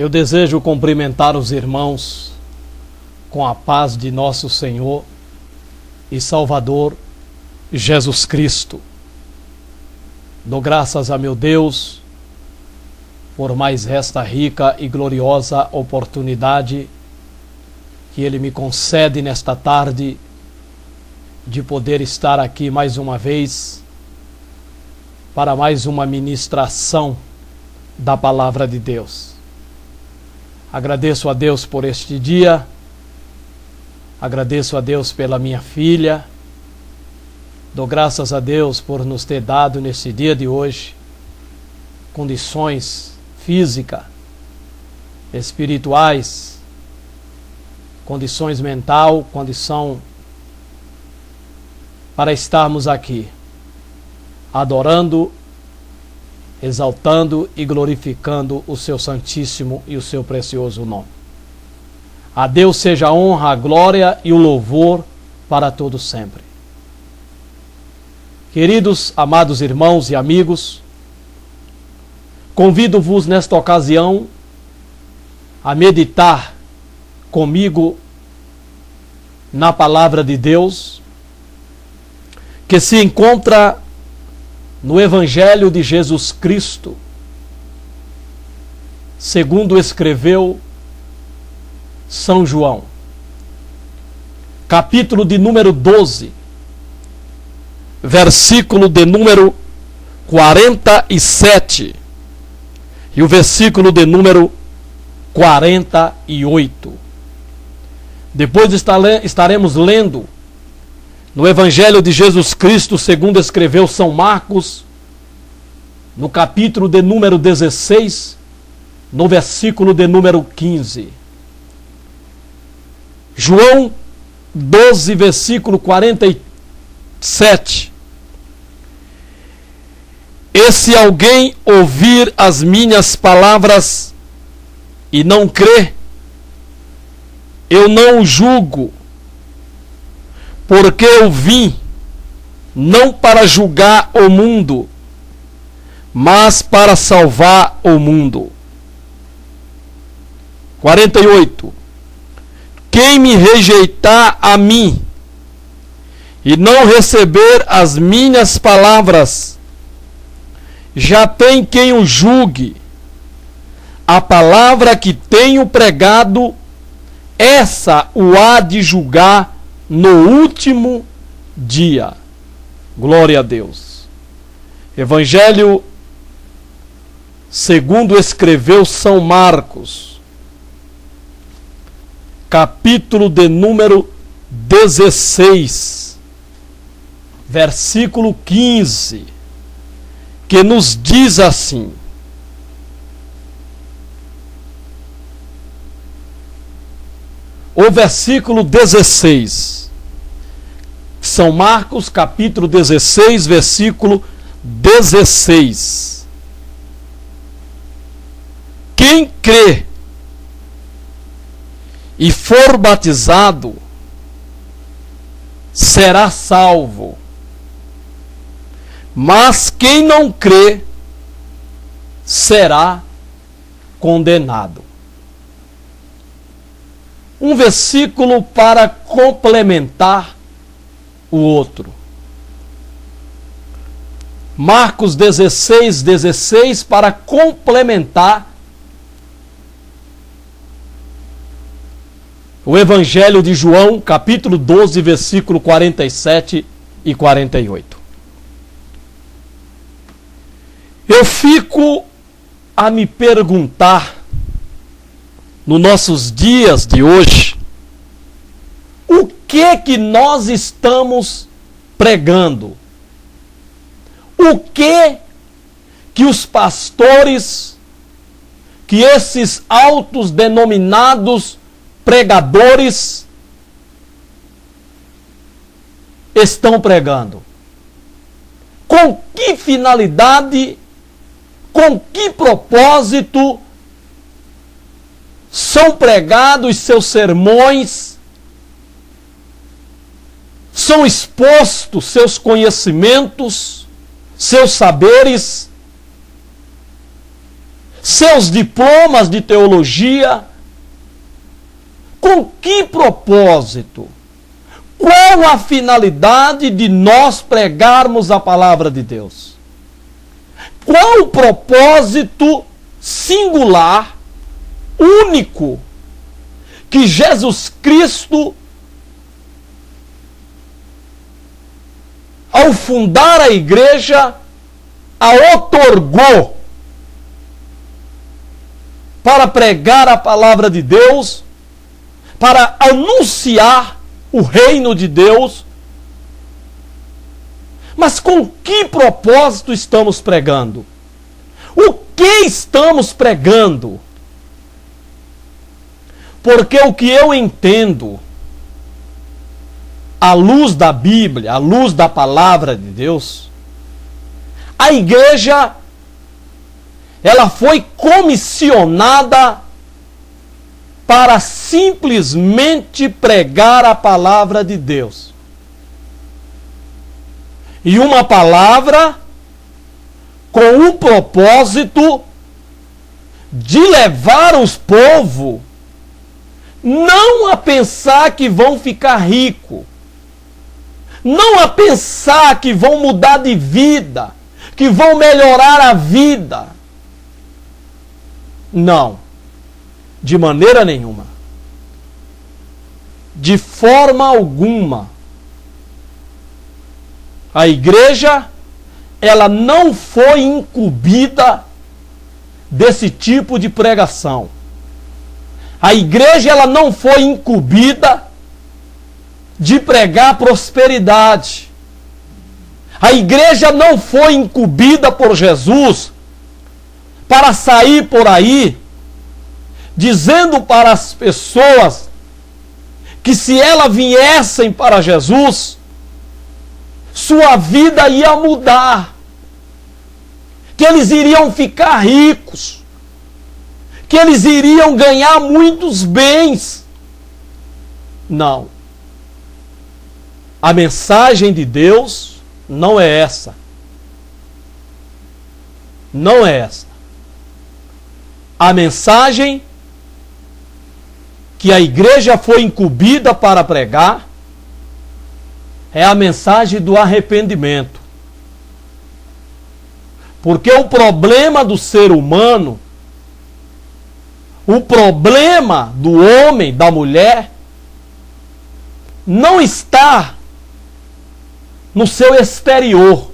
Eu desejo cumprimentar os irmãos com a paz de nosso Senhor e Salvador Jesus Cristo. Dou graças a meu Deus por mais esta rica e gloriosa oportunidade que Ele me concede nesta tarde de poder estar aqui mais uma vez para mais uma ministração da Palavra de Deus. Agradeço a Deus por este dia, agradeço a Deus pela minha filha, dou graças a Deus por nos ter dado nesse dia de hoje condições físicas, espirituais, condições mental, condição para estarmos aqui, adorando, exaltando e glorificando o seu santíssimo e o seu precioso nome. A Deus seja a honra, a glória e o louvor para todos sempre. Queridos, amados irmãos e amigos, convido-vos nesta ocasião a meditar comigo na palavra de Deus, que se encontra no Evangelho de Jesus Cristo, segundo escreveu São João, capítulo de número 12, versículo de número 47 e o versículo de número 48. Depois estaremos lendo no Evangelho de Jesus Cristo, segundo escreveu São Marcos, no capítulo de número 16, no versículo de número 15. João 12, versículo 47. E se alguém ouvir as minhas palavras e não crê, eu não o julgo, porque eu vim não para julgar o mundo, mas para salvar o mundo. 48. Quem me rejeitar a mim e não receber as minhas palavras, já tem quem o julgue. A palavra que tenho pregado, essa o há de julgar no último dia. Glória a Deus. Evangelho segundo escreveu São Marcos, capítulo de número 16, versículo 15, que nos diz assim: o versículo 16, São Marcos, capítulo 16, versículo 16. Quem crê e for batizado será salvo, mas quem não crê será condenado. Um versículo para complementar o outro. Marcos 16, 16 para complementar o Evangelho de João, capítulo 12, versículo 47 e 48. Eu fico a me perguntar, nos nossos dias de hoje, o que nós estamos pregando? O que os pastores, que esses altos denominados pregadores estão pregando? Com que finalidade, com que propósito são pregados seus sermões, são expostos seus conhecimentos, seus saberes? seus diplomas de teologia. Com que propósito? Qual a finalidade de nós pregarmos a palavra de Deus? Qual o propósito singular, único, que Jesus Cristo, ao fundar a igreja, a outorgou para pregar a palavra de Deus, para anunciar o reino de Deus? Mas com que propósito estamos pregando? O que estamos pregando? Porque o que eu entendo, à luz da Bíblia, à luz da palavra de Deus, a igreja, ela foi comissionada para simplesmente pregar a palavra de Deus. E uma palavra com o propósito de levar os povos não a pensar que vão ficar ricos, não a pensar que vão mudar de vida, que vão melhorar a vida. Não, de maneira nenhuma, de forma alguma. A igreja, ela não foi incumbida desse tipo de pregação. A igreja, ela não foi incumbida de pregar prosperidade. A igreja não foi incumbida por Jesus para sair por aí dizendo para as pessoas que se elas viessem para Jesus, sua vida ia mudar, que eles iriam ficar ricos, que eles iriam ganhar muitos bens. Não. A mensagem de Deus não é essa. Não é essa. A mensagem que a igreja foi incumbida para pregar é a mensagem do arrependimento. Porque o problema do ser humano, o problema do homem, da mulher, não está no seu exterior,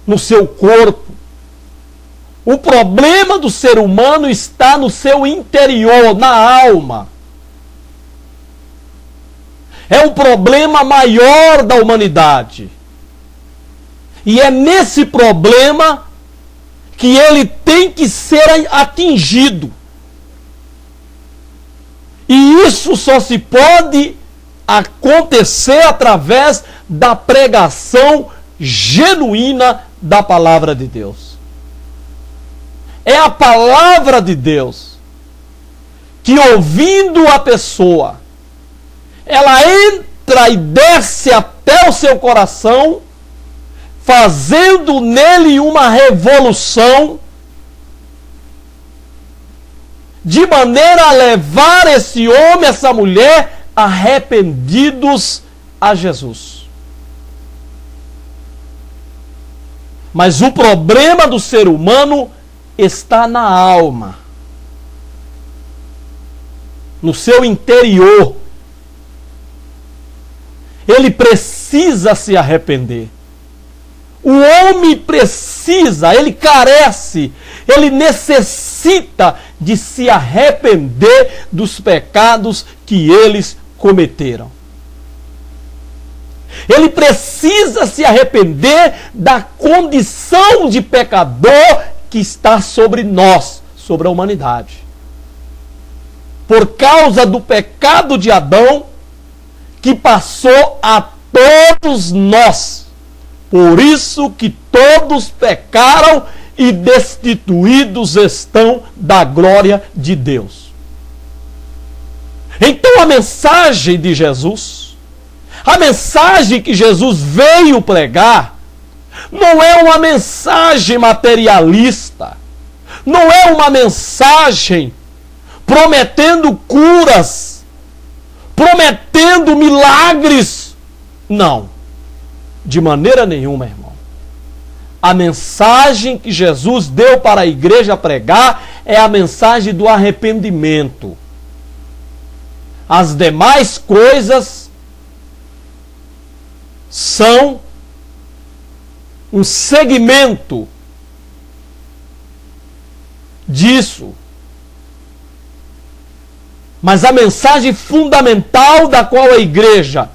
no seu corpo. O problema do ser humano está no seu interior, na alma. É o problema maior da humanidade. E é nesse problema que ele tem que ser atingido. E isso só se pode acontecer através da pregação genuína da palavra de Deus. É a palavra de Deus que, ouvindo a pessoa, ela entra e desce até o seu coração, fazendo nele uma revolução, de maneira a levar esse homem, essa mulher, arrependidos a Jesus. Mas o problema do ser humano está na alma, no seu interior. Ele precisa se arrepender. O homem precisa, ele carece, ele necessita de se arrepender dos pecados que eles cometeram. Ele precisa se arrepender da condição de pecador que está sobre nós, sobre a humanidade. Por causa do pecado de Adão, que passou a todos nós. Por isso que todos pecaram e destituídos estão da glória de Deus. Então a mensagem de Jesus, a mensagem que Jesus veio pregar, não é uma mensagem materialista, Não é uma mensagem prometendo curas, prometendo milagres. Não, de maneira nenhuma, irmão. A mensagem que Jesus deu para a igreja pregar é a mensagem do arrependimento. As demais coisas são um segmento disso. Mas a mensagem fundamental da qual a igreja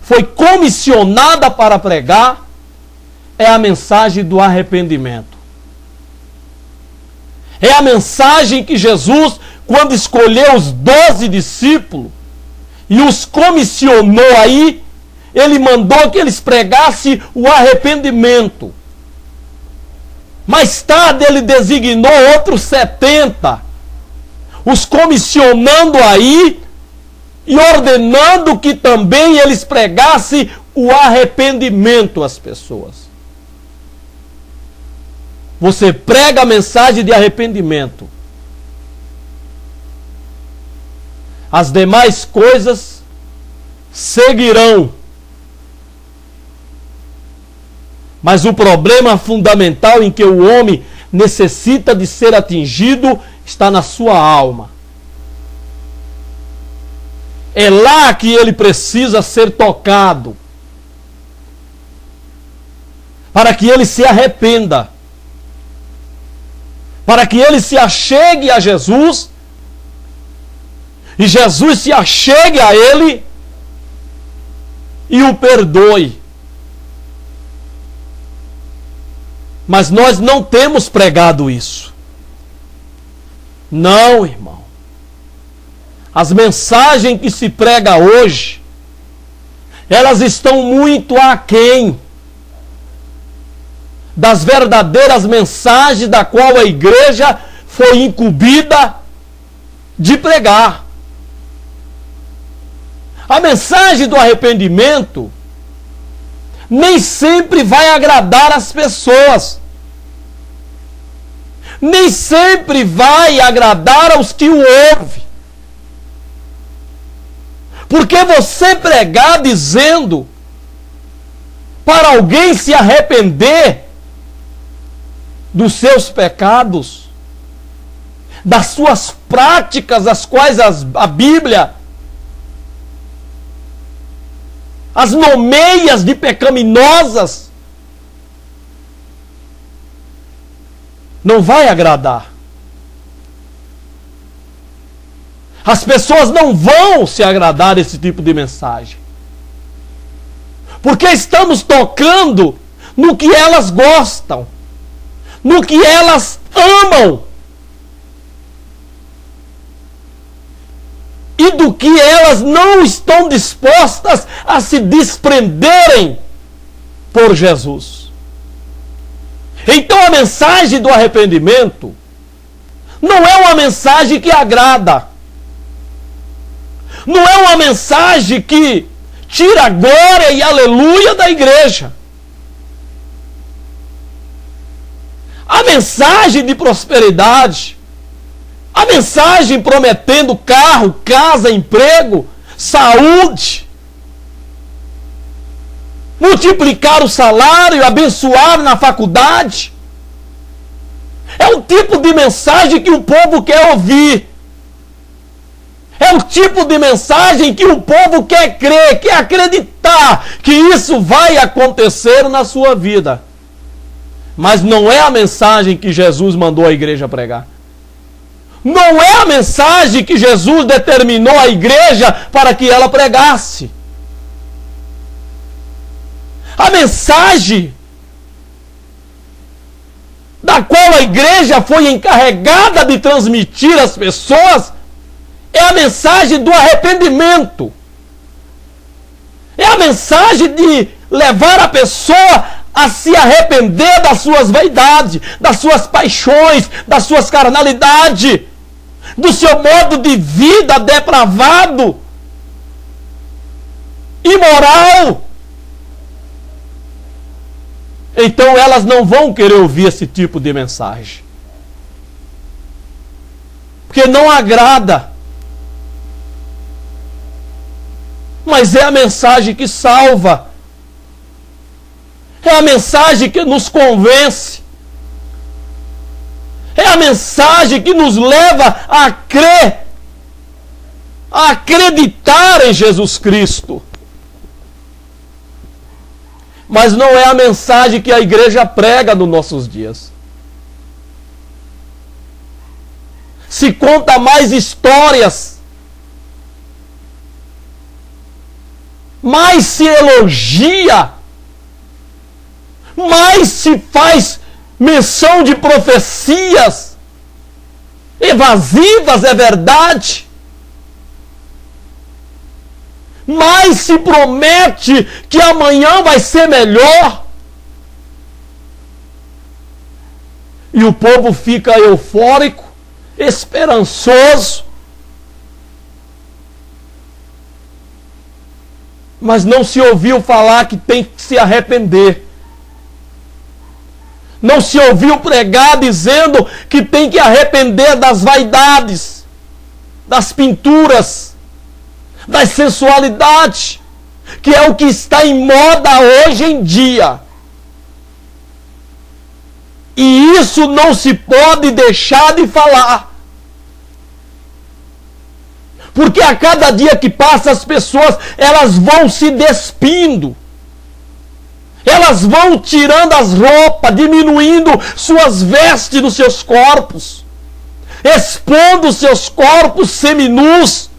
foi comissionada para pregar é a mensagem do arrependimento. É a mensagem que Jesus, quando escolheu os 12 discípulos e os comissionou aí, ele mandou que eles pregassem o arrependimento. Mais tarde ele designou outros 70, os comissionando aí e ordenando que também eles pregassem o arrependimento às pessoas. Você prega a mensagem de arrependimento. As demais coisas seguirão. Mas o problema fundamental em que o homem necessita de ser atingido está na sua alma. É lá que ele precisa ser tocado, para que ele se arrependa, para que ele se achegue a Jesus, e Jesus se achegue a ele e o perdoe. Mas nós não temos pregado isso. Não, irmão. As mensagens que se prega hoje, elas estão muito aquém das verdadeiras mensagens da qual a igreja foi incumbida de pregar. A mensagem do arrependimento nem sempre vai agradar as pessoas. Nem sempre vai agradar aos que o ouvem. Porque você pregar dizendo para alguém se arrepender dos seus pecados, das suas práticas, as quais a Bíblia as nomeia de pecaminosas, não vai agradar. As pessoas não vão se agradar desse tipo de mensagem. Porque estamos tocando no que elas gostam, no que elas amam, e do que elas não estão dispostas a se desprenderem por Jesus. Então a mensagem do arrependimento não é uma mensagem que agrada. Não é uma mensagem que tira a glória e aleluia da igreja. A mensagem de prosperidade, a mensagem prometendo carro, casa, emprego, saúde, multiplicar o salário, abençoar na faculdade, é o tipo de mensagem que o povo quer ouvir. É o tipo de mensagem que o povo quer crer, quer acreditar que isso vai acontecer na sua vida. Mas não é a mensagem que Jesus mandou a igreja pregar. Não é a mensagem que Jesus determinou à igreja para que ela pregasse. A mensagem da qual a igreja foi encarregada de transmitir às pessoas é a mensagem do arrependimento. É a mensagem de levar a pessoa a se arrepender das suas vaidades, das suas paixões, das suas carnalidades, do seu modo de vida depravado, imoral. Então elas não vão querer ouvir esse tipo de mensagem. porque não agrada. Mas é a mensagem que salva. É a mensagem que nos convence. É a mensagem que nos leva a crer, a acreditar em Jesus Cristo. Mas não é a mensagem que a igreja prega nos nossos dias. Se conta mais histórias, mais se elogia, mais se faz menção de profecias evasivas, é verdade. Mas se promete que amanhã vai ser melhor. E o povo fica eufórico, esperançoso. Mas não se ouviu falar que tem que se arrepender. Não se ouviu pregar dizendo que tem que arrepender das vaidades, das pinturas, da sensualidade, que é o que está em moda hoje em dia. E isso não se pode deixar de falar. Porque a cada dia que passa as pessoas, elas vão se despindo. Elas vão tirando as roupas, diminuindo suas vestes nos seus corpos, expondo seus corpos seminus,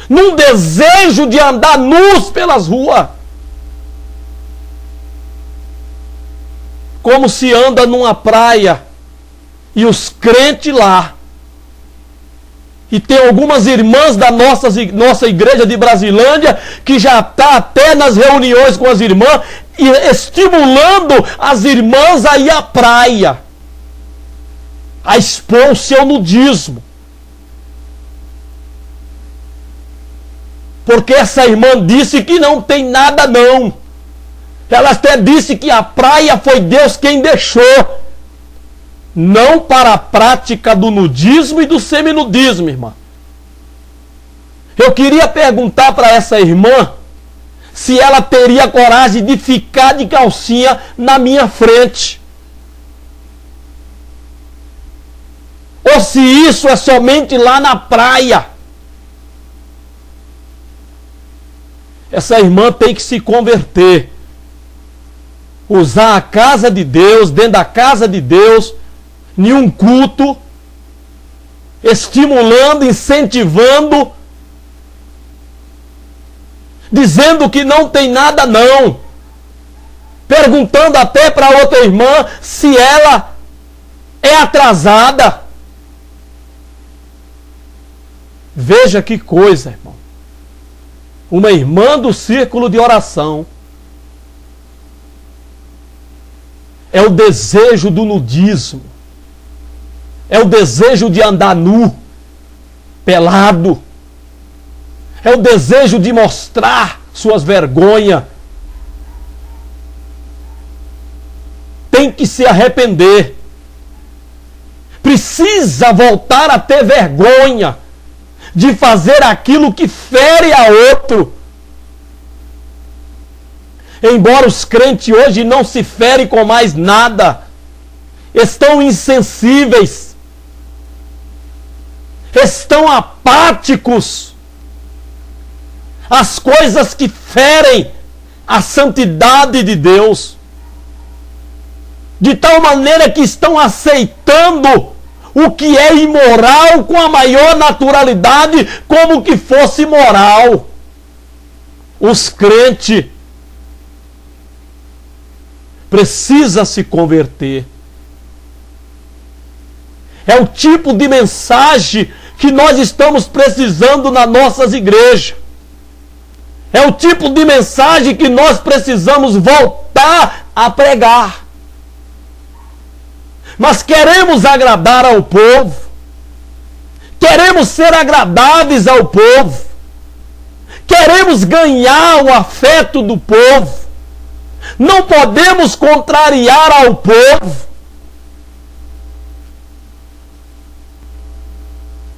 num desejo de andar nus pelas ruas. Como se anda numa praia e os crentes lá. E tem algumas irmãs da nossa igreja de Brasilândia que já está até nas reuniões com as irmãs e estimulando as irmãs a ir à praia, a expor o seu nudismo. Porque essa irmã disse que não tem nada não. Ela até disse que a praia foi Deus quem deixou. Não para a prática do nudismo e do seminudismo, irmã. Eu queria perguntar para essa irmã se ela teria coragem de ficar de calcinha na minha frente. Ou se isso é somente lá na praia. Essa irmã tem que se converter. Usar a casa de Deus, dentro da casa de Deus, em um culto, estimulando, incentivando, dizendo que não tem nada não, perguntando até para outra irmã se ela é atrasada. Veja que coisa, irmão. Uma irmã do círculo de oração. É o desejo do nudismo. É o desejo de andar nu, pelado. É o desejo de mostrar suas vergonhas. Tem que se arrepender. Precisa voltar a ter vergonha de fazer aquilo que fere a outro. Embora os crentes hoje não se ferem com mais nada, estão insensíveis, estão apáticos às coisas que ferem a santidade de Deus, de tal maneira que estão aceitando o que é imoral com a maior naturalidade, como que fosse moral. Os crentes precisam se converter. É o tipo de mensagem que nós estamos precisando nas nossas igrejas. É o tipo de mensagem que nós precisamos voltar a pregar. Mas queremos agradar ao povo. Queremos ser agradáveis ao povo. Queremos ganhar o afeto do povo. Não podemos contrariar ao povo.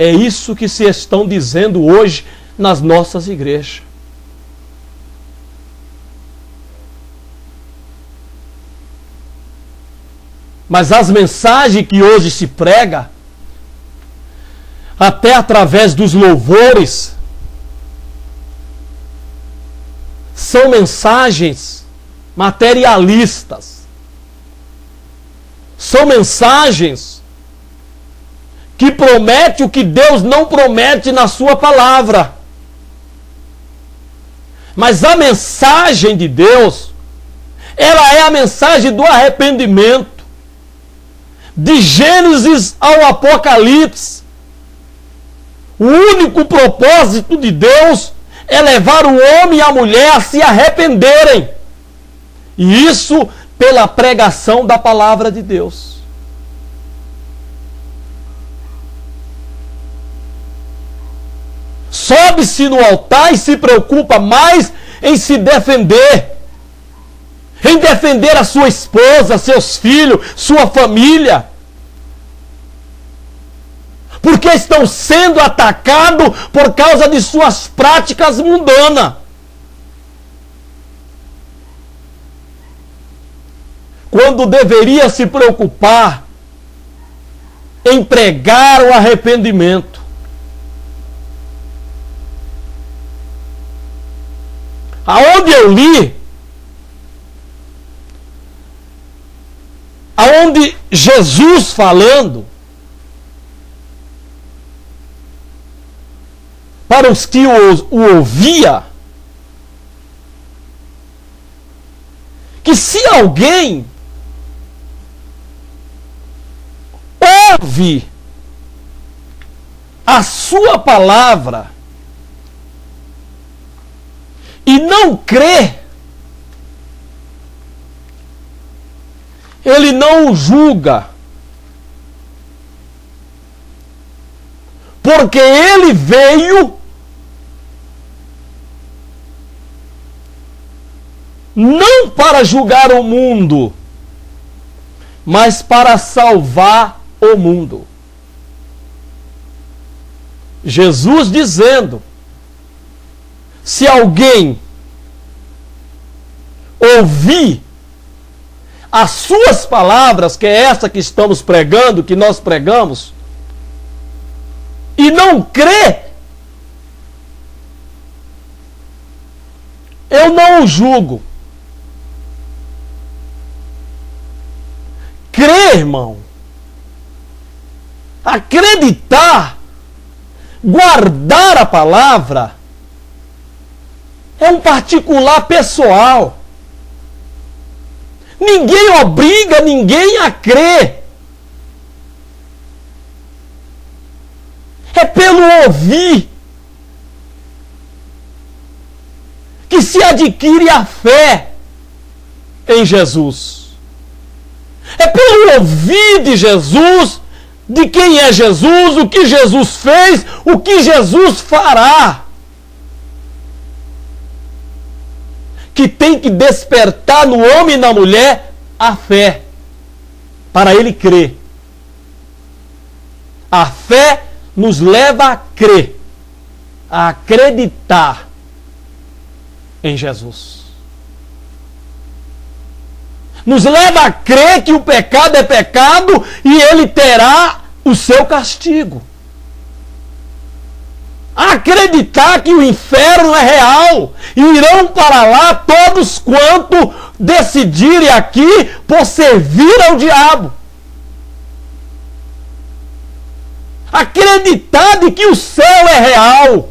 É isso que se estão dizendo hoje nas nossas igrejas. Mas as mensagens que hoje se prega, até através dos louvores, são mensagens materialistas. São mensagens que prometem o que Deus não promete na sua palavra. Mas a mensagem de Deus, ela é a mensagem do arrependimento. De Gênesis ao Apocalipse, o único propósito de Deus é levar o homem e a mulher a se arrependerem. E isso pela pregação da palavra de Deus. Sobe-se no altar e se preocupa mais em se defender. Em defender a sua esposa, seus filhos, sua família. Porque estão sendo atacados por causa de suas práticas mundanas. Quando deveria se preocupar em pregar o arrependimento. Aonde eu li, aonde Jesus falando para os que o ouvia, que se alguém ouve a sua palavra e não crê, ele não o julga, porque ele veio não para julgar o mundo, mas para salvar o mundo. Jesus dizendo: se alguém ouvir as suas palavras, que é essa que estamos pregando, que nós pregamos, e não crê, eu não o julgo. Crer, irmão, acreditar, guardar a palavra, é um particular pessoal. Ninguém obriga ninguém a crer. É pelo ouvir que se adquire a fé em Jesus. É pelo ouvir de Jesus, de quem é Jesus, o que Jesus fez, o que Jesus fará, que tem que despertar no homem e na mulher a fé, para ele crer. A fé nos leva a crer, a acreditar em Jesus. Nos leva a crer que o pecado é pecado e ele terá o seu castigo. A acreditar que o inferno é real e irão para lá todos quanto decidirem aqui por servir ao diabo. Acreditar de que o céu é real.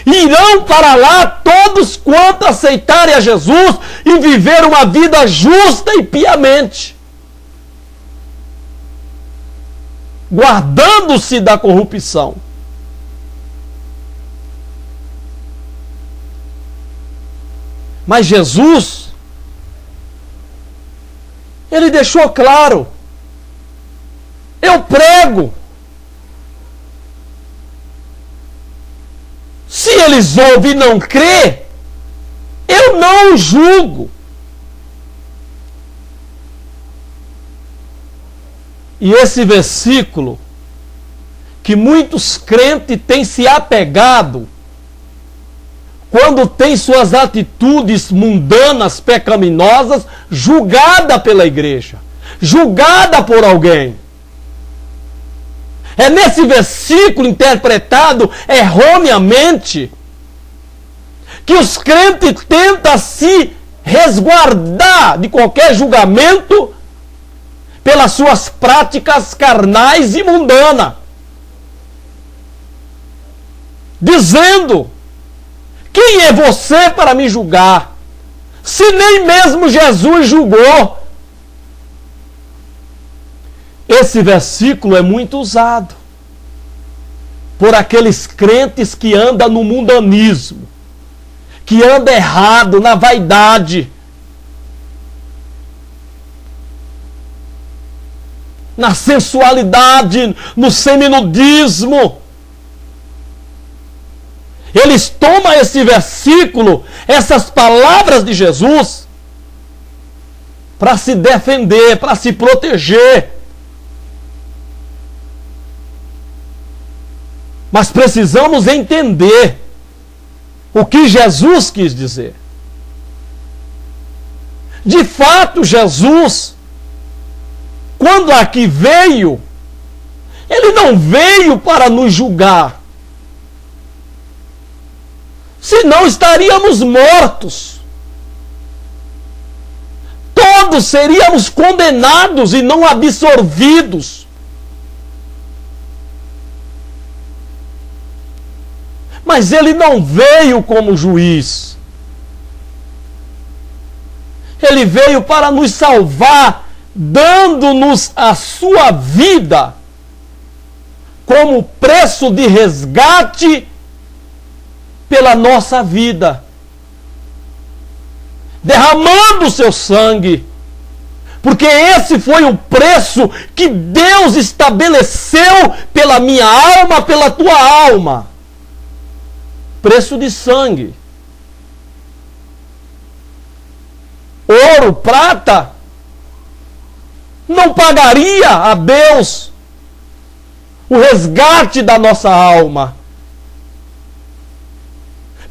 Irão para lá todos quanto aceitarem a Jesus e viver uma vida justa e piamente, guardando-se da corrupção. Mas Jesus, ele deixou claro: eu prego. Se eles ouvem e não crê, eu não os julgo. E esse versículo que muitos crentes têm se apegado quando tem suas atitudes mundanas, pecaminosas, julgada pela igreja, julgada por alguém. É nesse versículo interpretado erroneamente que os crentes tentam se resguardar de qualquer julgamento pelas suas práticas carnais e mundanas, dizendo: quem é você para me julgar, se nem mesmo Jesus julgou? Esse versículo é muito usado por aqueles crentes que andam no mundanismo, que andam errado, na vaidade, na sensualidade, no seminudismo. Eles tomam esse versículo, essas palavras de Jesus, para se defender, para se proteger. Mas precisamos entender o que Jesus quis dizer. De fato, Jesus, quando aqui veio, ele não veio para nos julgar. Senão estaríamos mortos. Todos seríamos condenados e não absorvidos. Mas ele não veio como juiz. Ele veio para nos salvar, dando-nos a sua vida como preço de resgate pela nossa vida, derramando o seu sangue, porque esse foi o preço que Deus estabeleceu pela minha alma, pela tua alma. Preço de sangue. Ouro, prata, não pagaria a Deus o resgate da nossa alma.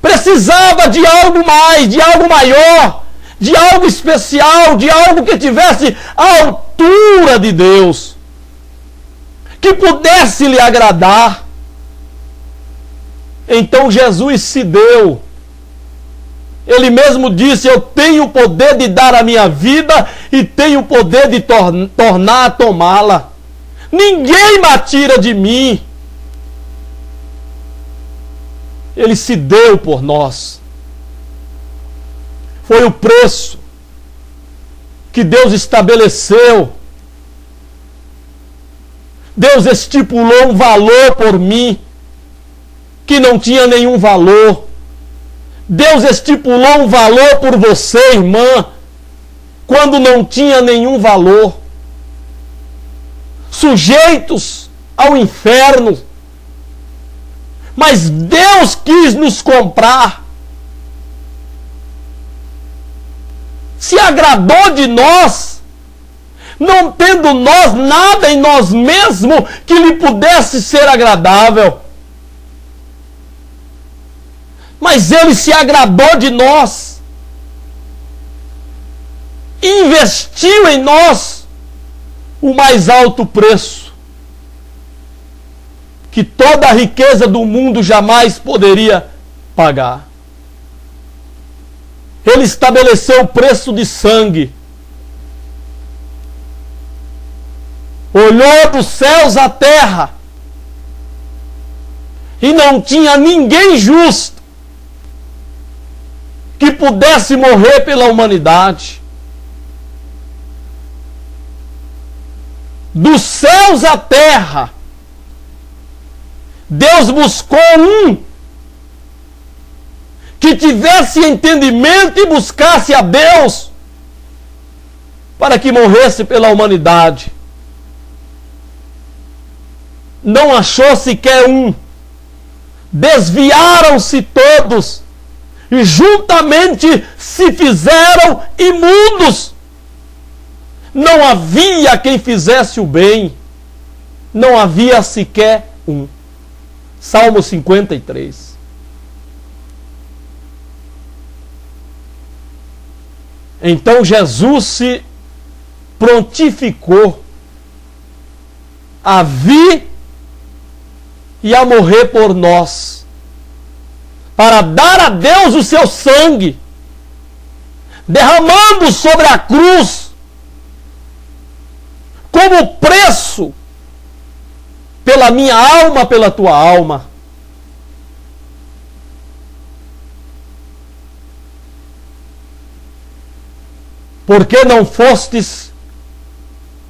Precisava de algo mais, de algo maior, de algo especial, de algo que tivesse a altura de Deus, que pudesse lhe agradar. Então Jesus se deu. Ele mesmo disse: eu tenho o poder de dar a minha vida e tenho o poder de tornar a tomá-la. Ninguém me tira de mim. Ele se deu por nós. Foi o preço que Deus estabeleceu. Deus estipulou um valor por mim que não tinha nenhum valor. Deus estipulou um valor por você, irmã, quando não tinha nenhum valor. Sujeitos ao inferno. Mas Deus quis nos comprar. Se agradou de nós, não tendo nós nada em nós mesmos que lhe pudesse ser agradável. Mas Ele se agradou de nós. Investiu em nós o mais alto preço que toda a riqueza do mundo jamais poderia pagar. Ele estabeleceu o preço de sangue. Olhou dos céus à terra e não tinha ninguém justo que pudesse morrer pela humanidade. Dos céus à terra, Deus buscou um que tivesse entendimento e buscasse a Deus para que morresse pela humanidade. Não achou sequer um. Desviaram-se todos e juntamente se fizeram imundos. Não havia quem fizesse o bem. Não havia sequer 1. Salmo 53. Então Jesus se prontificou a vir e a morrer por nós, para dar a Deus o seu sangue, derramando sobre a cruz como preço pela minha alma, pela tua alma. Porque não fostes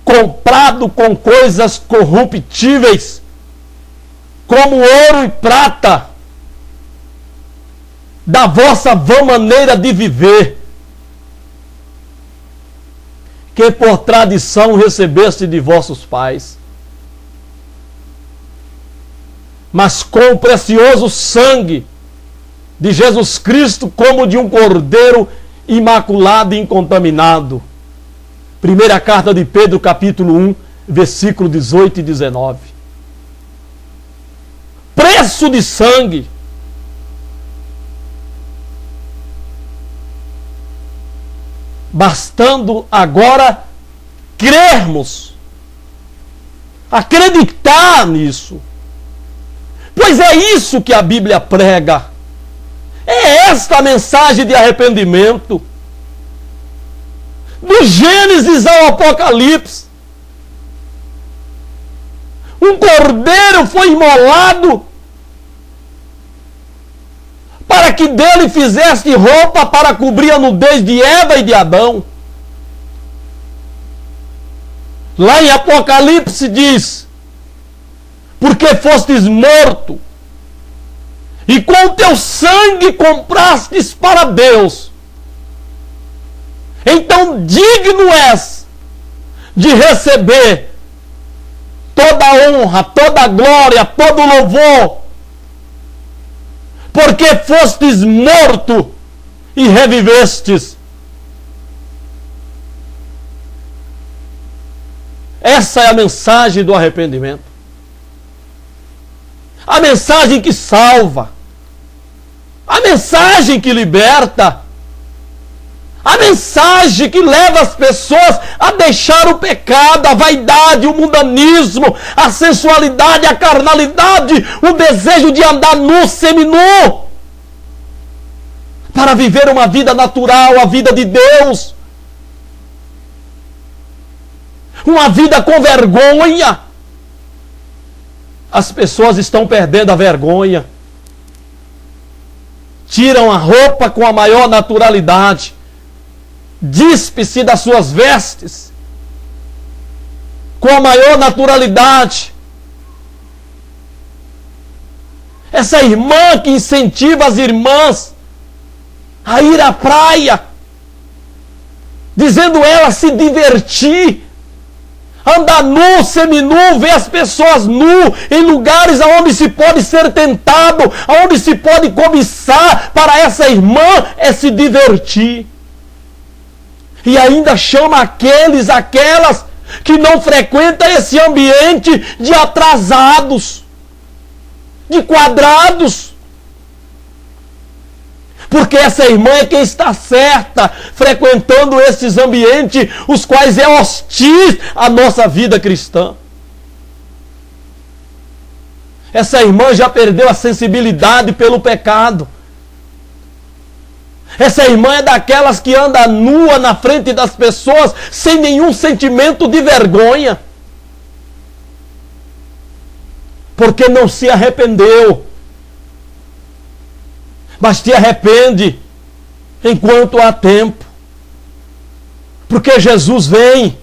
comprado com coisas corruptíveis, como ouro e prata, da vossa vã maneira de viver, que por tradição recebeste de vossos pais, mas com o precioso sangue de Jesus Cristo, como de um cordeiro imaculado e incontaminado. Primeira carta de Pedro, capítulo 1, versículo 18 e 19. Preço de sangue. Bastando agora crermos, acreditar nisso. Pois é isso que a Bíblia prega. É esta a mensagem de arrependimento. Do Gênesis ao Apocalipse. Um cordeiro foi imolado para que dele fizesse roupa para cobrir a nudez de Eva e de Adão. Lá em Apocalipse diz: porque fostes morto, e com o teu sangue comprastes para Deus, então digno és de receber toda a honra, toda a glória, todo o louvor, porque fostes morto e revivestes. Essa é a mensagem do arrependimento. A mensagem que salva. A mensagem que liberta. A mensagem que leva as pessoas a deixar o pecado, a vaidade, o mundanismo, a sensualidade, a carnalidade, o desejo de andar nu, seminu, para viver uma vida natural, a vida de Deus. Uma vida com vergonha. As pessoas estão perdendo a vergonha. Tiram a roupa com a maior naturalidade. Despe-se das suas vestes com a maior naturalidade. Essa irmã que incentiva as irmãs a ir à praia, dizendo ela se divertir, andar nu, seminu, ver as pessoas nu, em lugares onde se pode ser tentado, onde se pode cobiçar. Para essa irmã é se divertir. E ainda chama aquelas que não frequentam esse ambiente de atrasados, de quadrados. Porque essa irmã é quem está certa, frequentando esses ambientes, os quais é hostis à nossa vida cristã. Essa irmã já perdeu a sensibilidade pelo pecado. Essa irmã é daquelas que anda nua na frente das pessoas, sem nenhum sentimento de vergonha. Porque não se arrependeu. Mas te arrepende enquanto há tempo. Porque Jesus vem.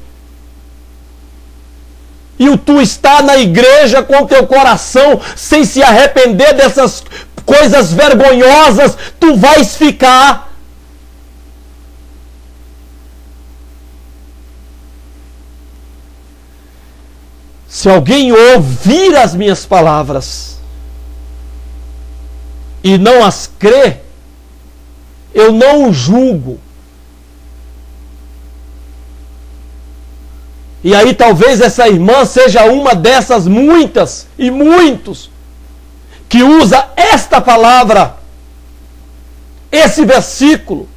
E tu está na igreja com teu coração sem se arrepender dessas coisas vergonhosas, tu vais ficar. Se alguém ouvir as minhas palavras e não as crê, eu não o julgo. E aí talvez essa irmã seja uma dessas muitas e muitos que usa esta palavra, esse versículo,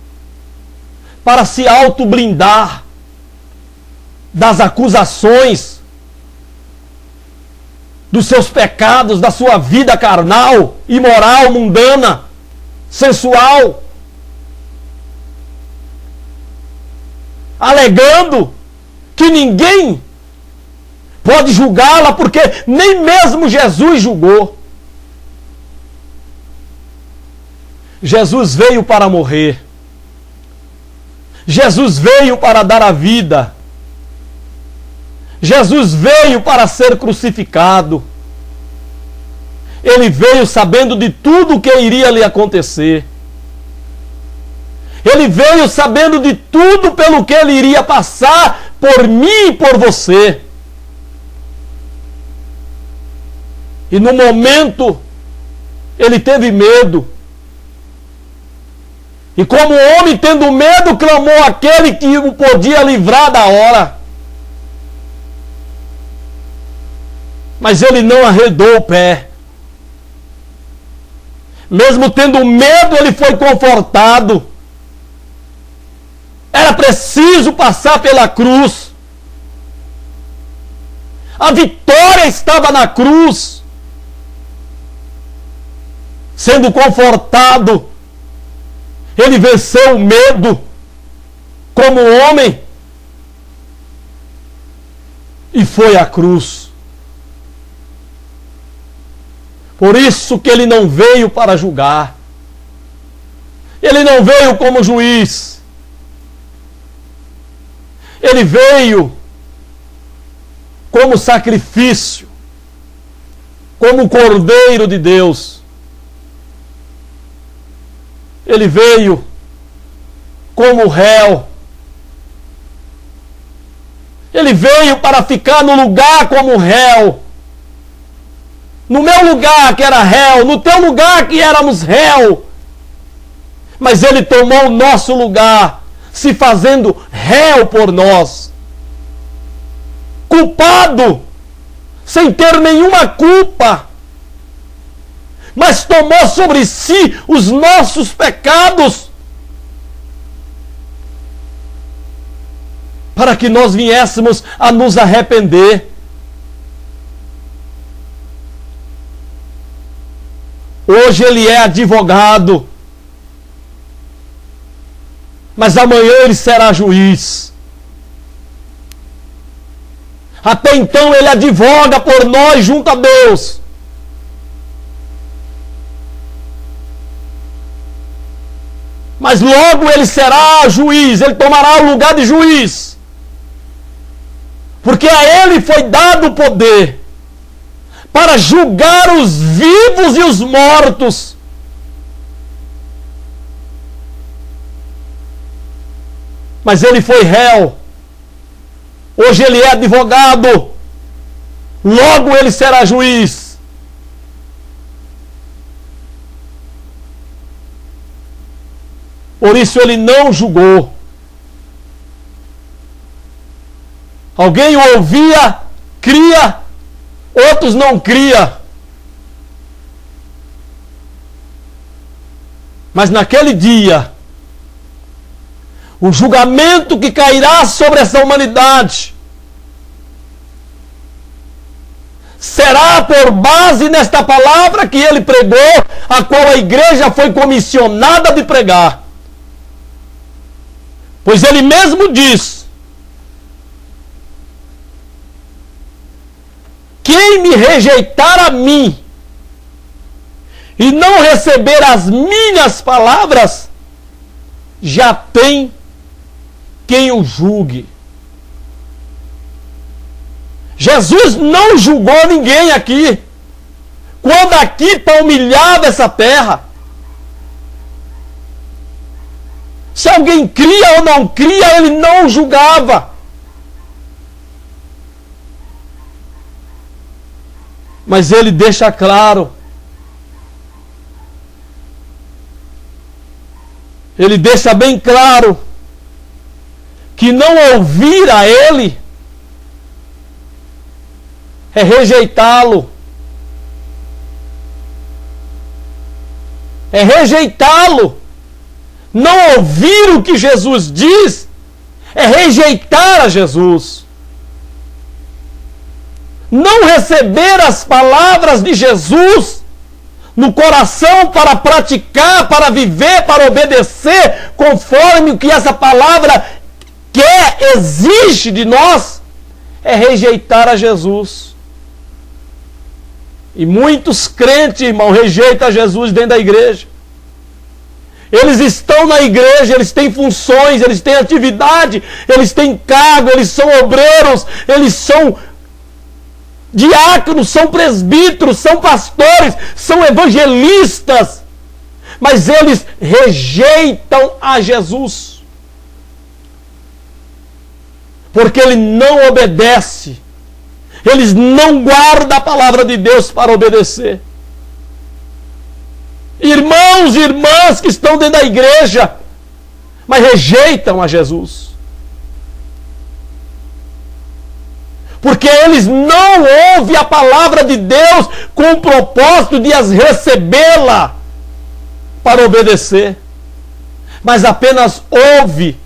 para se auto-blindar das acusações, dos seus pecados, da sua vida carnal, imoral, mundana, sensual, alegando que ninguém pode julgá-la, porque nem mesmo Jesus julgou. Jesus veio para morrer. Jesus veio para dar a vida. Jesus veio para ser crucificado. Ele veio sabendo de tudo o que iria lhe acontecer. Ele veio sabendo de tudo pelo que ele iria passar por mim e por você. E no momento, ele teve medo. E como homem tendo medo, clamou aquele que o podia livrar da hora. Mas ele não arredou o pé. Mesmo tendo medo, ele foi confortado. Era preciso passar pela cruz. A vitória estava na cruz. Sendo confortado, ele venceu o medo como homem e foi à cruz. Por isso que ele não veio para julgar. Ele não veio como juiz. Ele veio como sacrifício, como Cordeiro de Deus. Ele veio como réu. Ele veio para ficar no lugar como réu. No meu lugar que era réu, no teu lugar que éramos réu. Mas ele tomou o nosso lugar, se fazendo réu por nós. Culpado, sem ter nenhuma culpa. Mas tomou sobre si os nossos pecados, para que nós viéssemos a nos arrepender. Hoje ele é advogado, mas amanhã ele será juiz. Até então ele advoga por nós junto a Deus. Mas logo ele será juiz, ele tomará o lugar de juiz. Porque a ele foi dado o poder para julgar os vivos e os mortos. Mas ele foi réu. Hoje ele é advogado. Logo ele será juiz. Por isso ele não julgou. Alguém o ouvia, cria, outros não cria. Mas naquele dia, o julgamento que cairá sobre essa humanidade será por base nesta palavra que ele pregou, a qual a igreja foi comissionada de pregar. Pois ele mesmo diz: quem me rejeitar a mim e não receber as minhas palavras, já tem quem o julgue. Jesus não julgou ninguém aqui, quando aqui está humilhada essa terra. Se alguém cria ou não cria, ele não julgava. Mas ele deixa claro, ele deixa bem claro, que não ouvir a ele é rejeitá-lo. É rejeitá-lo. Não ouvir o que Jesus diz é rejeitar a Jesus. Não receber as palavras de Jesus no coração para praticar, para viver, para obedecer conforme o que essa palavra quer, exige de nós, é rejeitar a Jesus. E muitos crentes, irmão, rejeitam Jesus dentro da igreja. Eles estão na igreja, eles têm funções, eles têm atividade, eles têm cargo, eles são obreiros, eles são diáconos, são presbíteros, são pastores, são evangelistas, mas eles rejeitam a Jesus, porque ele não obedece, eles não guardam a palavra de Deus para obedecer. Irmãos e irmãs que estão dentro da igreja, mas rejeitam a Jesus. Porque eles não ouvem a palavra de Deus com o propósito de as recebê-la para obedecer. Mas apenas ouve.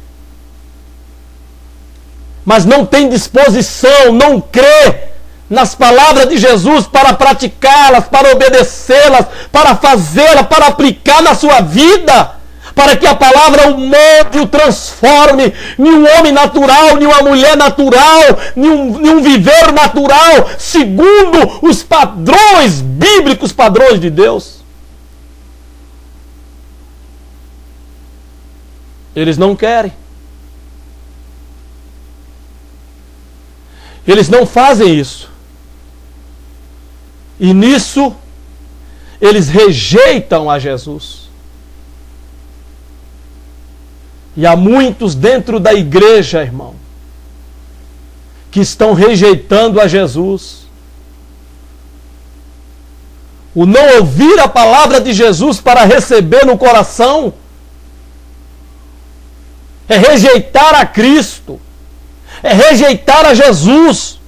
Mas não tem disposição, não crê nas palavras de Jesus para praticá-las, para obedecê-las, para fazê-las, para aplicar na sua vida, para que a palavra o molde, o transforme, em um homem natural, em uma mulher natural, em um viver natural, segundo os padrões bíblicos, padrões de Deus. Eles não querem. Eles não fazem isso. E nisso, eles rejeitam a Jesus. E há muitos dentro da igreja, irmão, que estão rejeitando a Jesus. O não ouvir a palavra de Jesus para receber no coração é rejeitar a Cristo, é rejeitar a Jesus.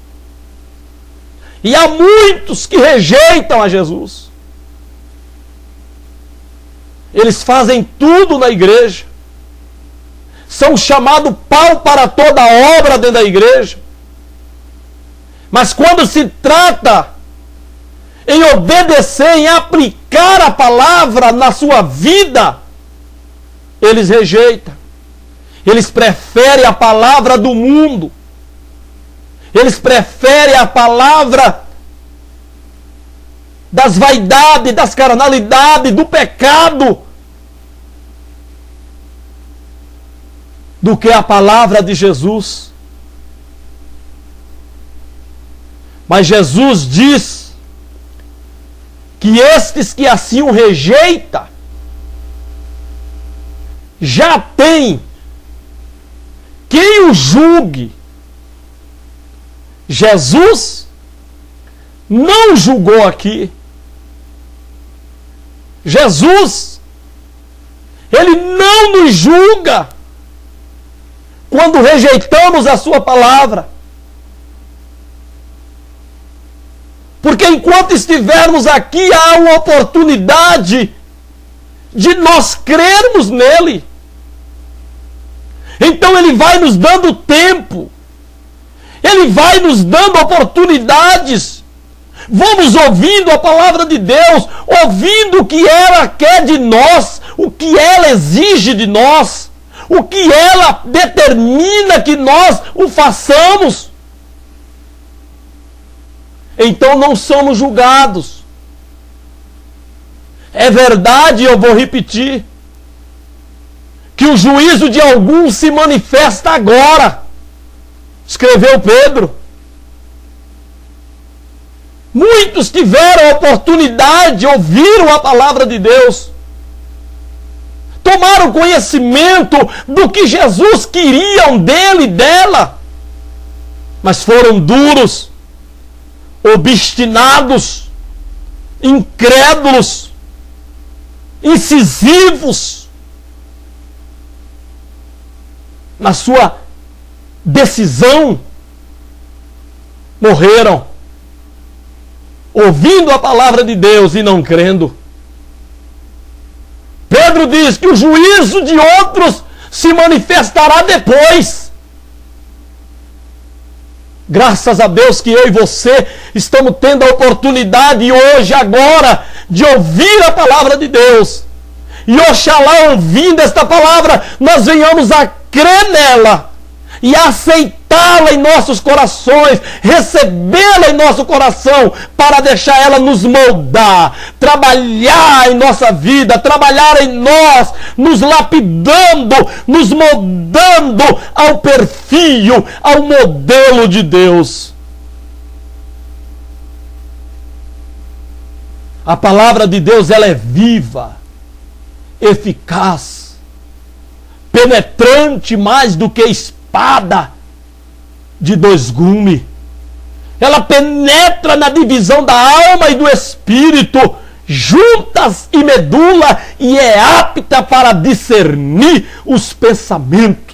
E há muitos que rejeitam a Jesus. Eles fazem tudo na igreja. São chamados pau para toda obra dentro da igreja. Mas quando se trata em obedecer, em aplicar a palavra na sua vida, eles rejeitam. Eles preferem a palavra do mundo. Eles preferem a palavra das vaidades, das carnalidades, do pecado, do que a palavra de Jesus. Mas Jesus diz que estes que assim o rejeitam já tem quem o julgue. Jesus não julgou aqui. Jesus, ele não nos julga quando rejeitamos a sua palavra. Porque enquanto estivermos aqui, há uma oportunidade de nós crermos nele. Então ele vai nos dando tempo. Ele vai nos dando oportunidades. Vamos ouvindo a palavra de Deus, ouvindo o que ela quer de nós, o que ela exige de nós, o que ela determina que nós o façamos. Então não somos julgados. É verdade, eu vou repetir, que o juízo de alguns se manifesta agora. Escreveu Pedro. Muitos tiveram a oportunidade, ouviram a palavra de Deus, tomaram conhecimento do que Jesus queria dele e dela, mas foram duros, obstinados, incrédulos, incisivos na sua decisão, morreram ouvindo a palavra de Deus e não crendo. Pedro diz que o juízo de outros se manifestará depois. Graças a Deus que eu e você estamos tendo a oportunidade hoje, agora, de ouvir a palavra de Deus. E oxalá, ouvindo esta palavra, nós venhamos a crer nela e aceitá-la em nossos corações, recebê-la em nosso coração, para deixar ela nos moldar, trabalhar em nossa vida, trabalhar em nós, nos lapidando, nos moldando ao perfil, ao modelo de Deus. A palavra de Deus, ela é viva, eficaz, penetrante mais do que espada de dois gumes. Ela penetra na divisão da alma e do espírito, juntas e medula, e é apta para discernir os pensamentos.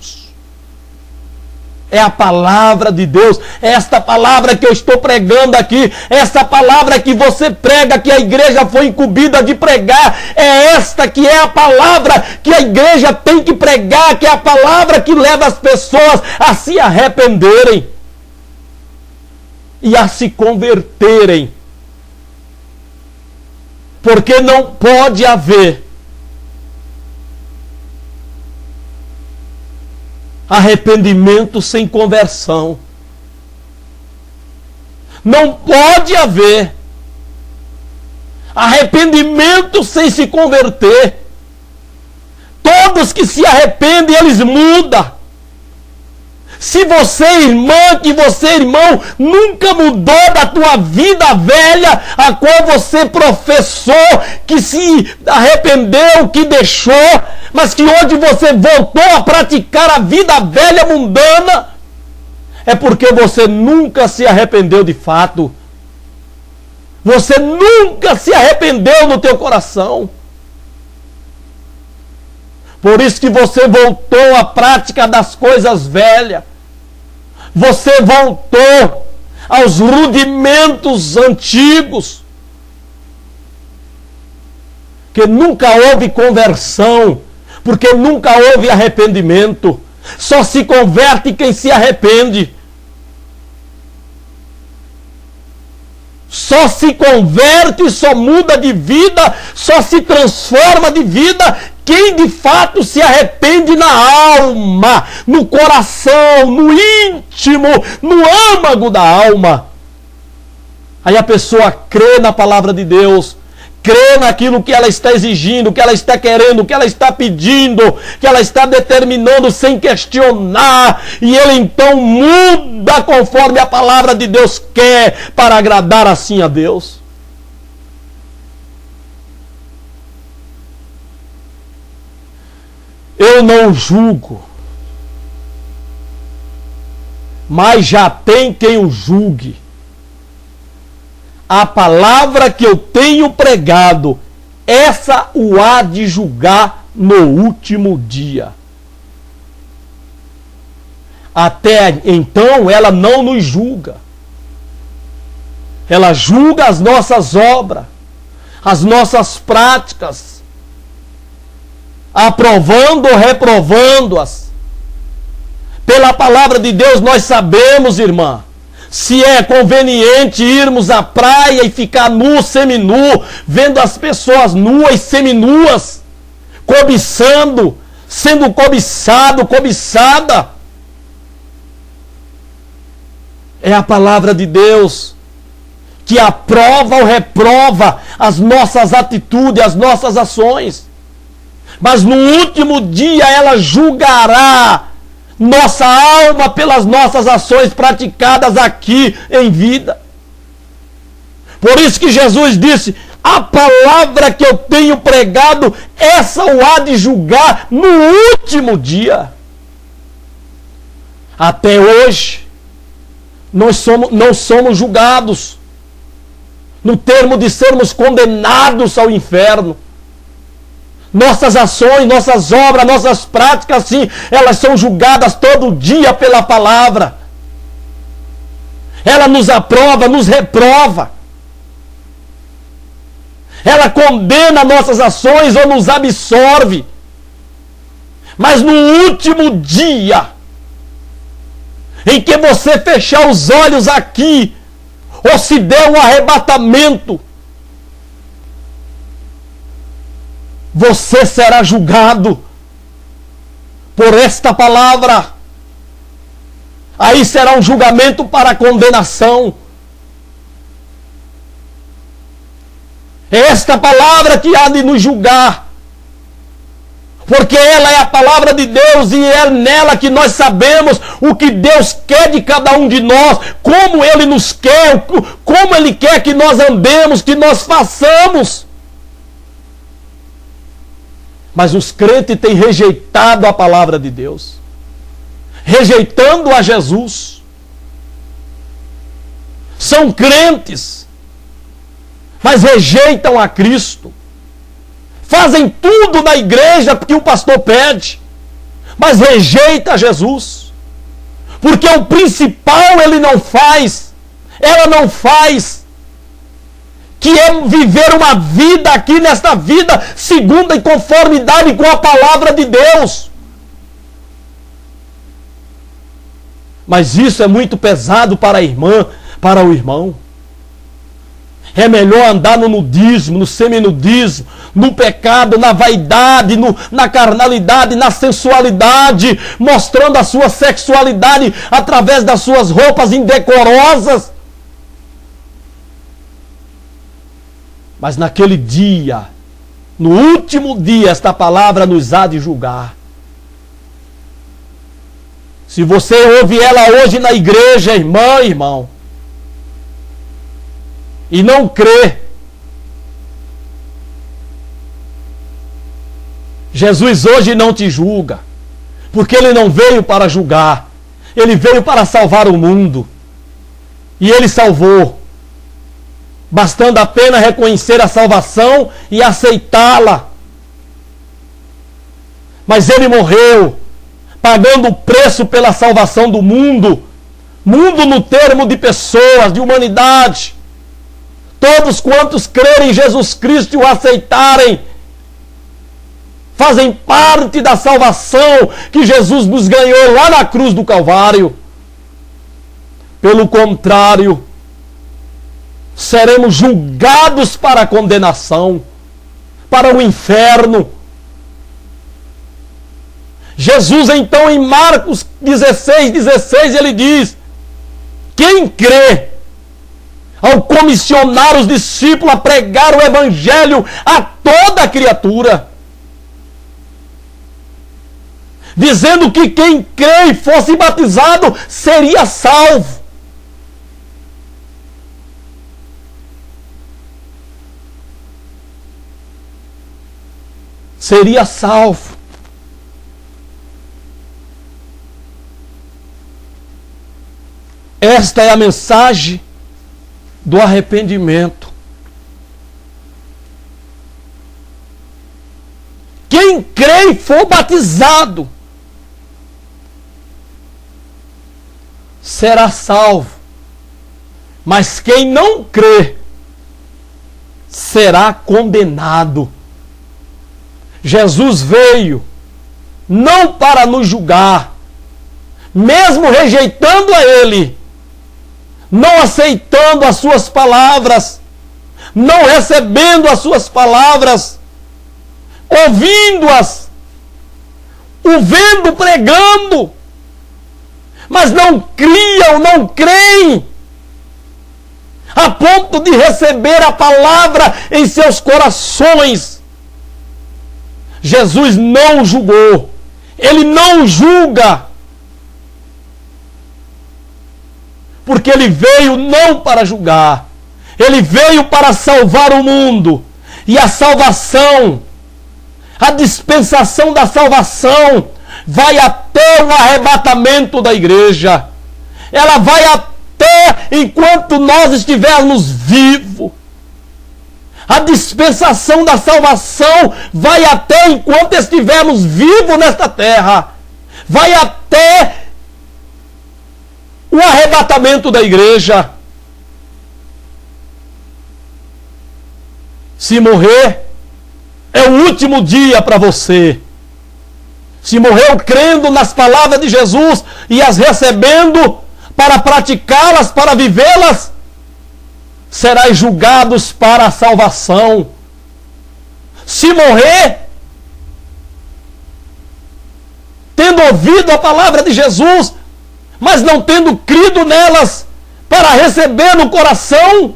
É a palavra de Deus, é esta palavra que eu estou pregando aqui, é esta palavra que você prega, que a igreja foi incumbida de pregar, é esta que é a palavra que a igreja tem que pregar, que é a palavra que leva as pessoas a se arrependerem e a se converterem. Porque não pode haver arrependimento sem conversão. Não pode haver arrependimento sem se converter. Todos que se arrependem, eles mudam. Se você, irmã, que você, irmão, nunca mudou da tua vida velha, a qual você professou, que se arrependeu, que deixou, mas que hoje você voltou a praticar a vida velha mundana, é porque você nunca se arrependeu de fato. Você nunca se arrependeu no teu coração. Por isso que você voltou à prática das coisas velhas. Você voltou aos rudimentos antigos. Que nunca houve conversão, porque nunca houve arrependimento. Só se converte quem se arrepende. Só se converte, só muda de vida, só se transforma de vida quem de fato se arrepende na alma, no coração, no íntimo, no âmago da alma. Aí a pessoa crê na palavra de Deus, crê naquilo que ela está exigindo, que ela está querendo, que ela está pedindo, que ela está determinando sem questionar. E ele então muda conforme a palavra de Deus quer, para agradar assim a Deus. Eu não julgo, mas já tem quem o julgue. A palavra que eu tenho pregado, essa o há de julgar no último dia. Até então ela não nos julga. Ela julga as nossas obras, as nossas práticas, aprovando ou reprovando-as. Pela palavra de Deus nós sabemos, irmã, se é conveniente irmos à praia e ficar nu, seminu, vendo as pessoas nuas, seminuas, cobiçando, sendo cobiçado, cobiçada. É a palavra de Deus que aprova ou reprova as nossas atitudes, as nossas ações. Mas no último dia ela julgará nossa alma pelas nossas ações praticadas aqui em vida. Por isso que Jesus disse: a palavra que eu tenho pregado, essa o há de julgar no último dia. Até hoje, nós não somos julgados no termo de sermos condenados ao inferno. Nossas ações, nossas obras, nossas práticas, sim, elas são julgadas todo dia pela palavra. Ela nos aprova, nos reprova. ela condena nossas ações ou nos absorve. Mas no último dia, em que você fechar os olhos aqui, ou se der um arrebatamento, você será julgado por esta palavra. Aí será um julgamento para condenação. É esta palavra que há de nos julgar, porque ela é a palavra de Deus e é nela que nós sabemos o que Deus quer de cada um de nós, como Ele nos quer, como Ele quer que nós andemos, que nós façamos. Mas os crentes têm rejeitado a palavra de Deus, rejeitando a Jesus. São crentes, mas rejeitam a Cristo. Fazem tudo na igreja porque o pastor pede, mas rejeita Jesus. Porque o principal ele não faz, ela não faz, que é viver uma vida aqui nesta vida segundo em conformidade com a palavra de Deus. Mas isso é muito pesado para a irmã, para o irmão. É melhor andar no nudismo, no seminudismo, no pecado, na vaidade, na carnalidade, na sensualidade, mostrando a sua sexualidade através das suas roupas indecorosas. Mas naquele dia, no último dia, esta palavra nos há de julgar. Se você ouve ela hoje na igreja, irmã, irmão, e não crê, Jesus hoje não te julga, porque Ele não veio para julgar, Ele veio para salvar o mundo, e Ele salvou, bastando apenas reconhecer a salvação e aceitá-la. Mas Ele morreu, pagando o preço pela salvação do mundo, mundo no termo de pessoas, de humanidade. Todos quantos crerem em Jesus Cristo e o aceitarem, fazem parte da salvação que Jesus nos ganhou lá na cruz do Calvário. Pelo contrário, seremos julgados para a condenação, para o inferno. Jesus então em Marcos 16, ele diz: quem crê, ao comissionar os discípulos a pregar o evangelho a toda criatura, dizendo que quem crê e fosse batizado seria salvo. Seria salvo. Esta é a mensagem do arrependimento. Quem crê e for batizado será salvo, mas quem não crê será condenado. Jesus veio não para nos julgar, mesmo rejeitando a Ele, não aceitando as suas palavras, não recebendo as suas palavras, ouvindo-as, o vendo pregando, mas não criam, não creem, a ponto de receber a palavra em seus corações. Jesus não julgou, Ele não julga, porque Ele veio não para julgar, Ele veio para salvar o mundo. E a salvação, a dispensação da salvação, vai até o arrebatamento da igreja. Ela vai até enquanto nós estivermos vivos. A dispensação da salvação vai até enquanto estivermos vivos nesta terra. Vai até o arrebatamento da igreja. Se morrer, é o último dia para você. Se morreu crendo nas palavras de Jesus e as recebendo para praticá-las, para vivê-las, serás julgados para a salvação. Se morrer tendo ouvido a palavra de Jesus, mas não tendo crido nelas para receber no coração,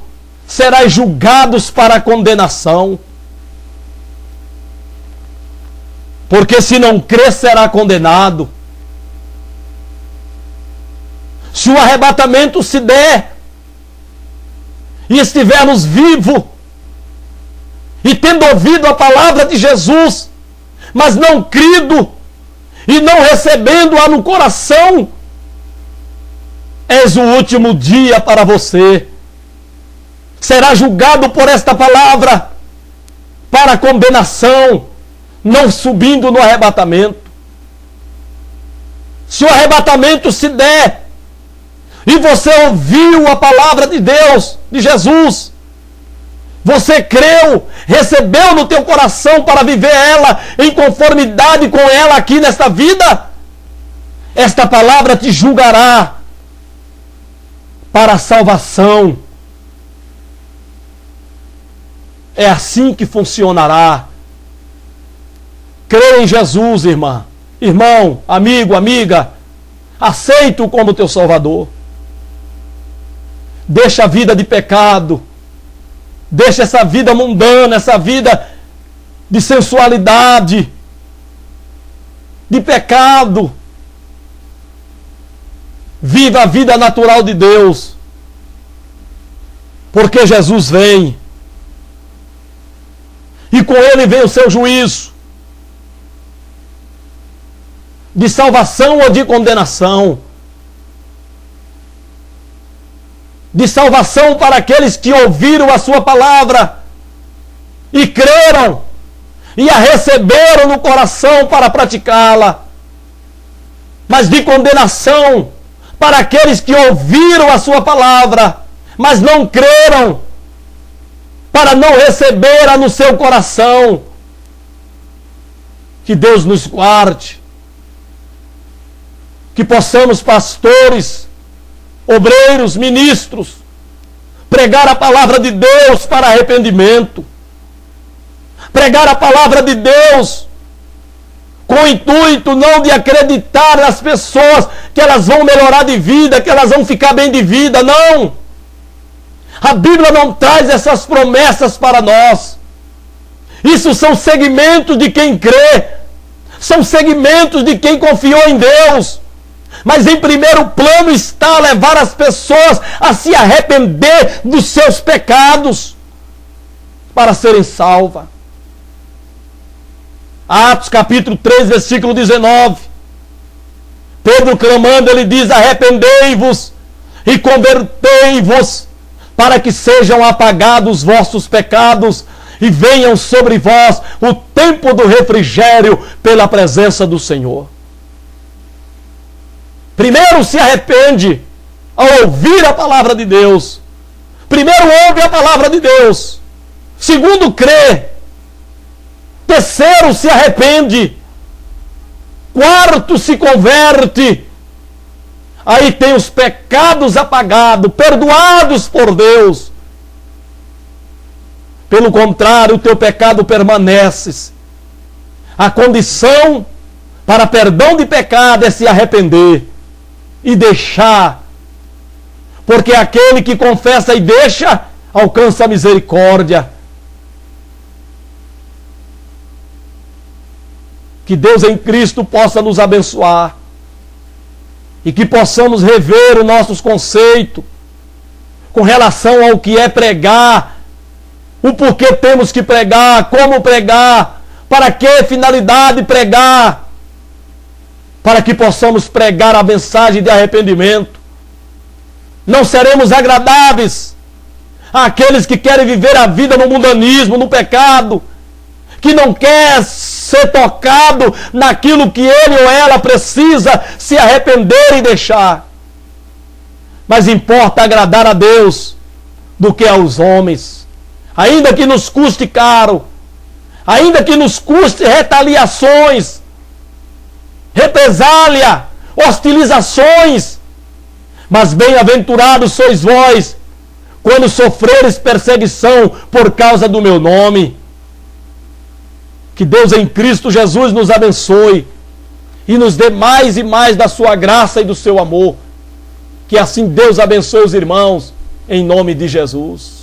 serás julgados para a condenação. Porque se não crer, será condenado. Se o arrebatamento se der e estivermos vivos e tendo ouvido a palavra de Jesus, mas não crido e não recebendo-a no coração, és o último dia para você. Será julgado por esta palavra para a condenação, não subindo no arrebatamento. Se o arrebatamento se der e você ouviu a palavra de Deus, de Jesus, você creu, recebeu no teu coração para viver ela em conformidade com ela aqui nesta vida, esta palavra te julgará para a salvação. É assim que funcionará. Crê em Jesus, irmã, irmão, amigo, amiga, aceita-o como teu Salvador. Deixa a vida de pecado, deixa essa vida mundana, essa vida de sensualidade, de pecado. Viva a vida natural de Deus, porque Jesus vem, e com Ele vem o seu juízo, de salvação ou de condenação. De salvação para aqueles que ouviram a sua palavra e creram e a receberam no coração para praticá-la. Mas de condenação para aqueles que ouviram a sua palavra, mas não creram, para não receber-a no seu coração. Que Deus nos guarde. Que possamos, pastores, obreiros, ministros, pregar a palavra de Deus para arrependimento. Pregar a palavra de Deus com o intuito não de acreditar nas pessoas que elas vão melhorar de vida, que elas vão ficar bem de vida, não. A Bíblia não traz essas promessas para nós. Isso são segmentos de quem crê, são segmentos de quem confiou em Deus. Mas em primeiro plano está levar as pessoas a se arrepender dos seus pecados para serem salvas. Atos capítulo 3, versículo 19. Pedro clamando, ele diz: arrependei-vos e convertei-vos, para que sejam apagados os vossos pecados e venham sobre vós o tempo do refrigério pela presença do Senhor. Primeiro se arrepende ao ouvir a palavra de Deus. Primeiro ouve a palavra de Deus. Segundo crê. Terceiro se arrepende. Quarto se converte. Aí tem os pecados apagados, perdoados por Deus. Pelo contrário, o teu pecado permanece. A condição para perdão de pecado é se arrepender e deixar. Porque aquele que confessa e deixa, alcança a misericórdia. Que Deus em Cristo possa nos abençoar. E que possamos rever os nossos conceitos com relação ao que é pregar, o porquê temos que pregar, como pregar, para que finalidade pregar, para que possamos pregar a mensagem de arrependimento. Não seremos agradáveis àqueles que querem viver a vida no mundanismo, no pecado, que não quer ser tocado naquilo que ele ou ela precisa se arrepender e deixar. Mas importa agradar a Deus do que aos homens. ainda que nos custe caro, ainda que nos custe retaliações, represália, hostilizações, mas bem-aventurados sois vós, quando sofreres perseguição por causa do meu nome. Que Deus em Cristo Jesus nos abençoe e nos dê mais e mais da sua graça e do seu amor. Que assim Deus abençoe os irmãos, em nome de Jesus.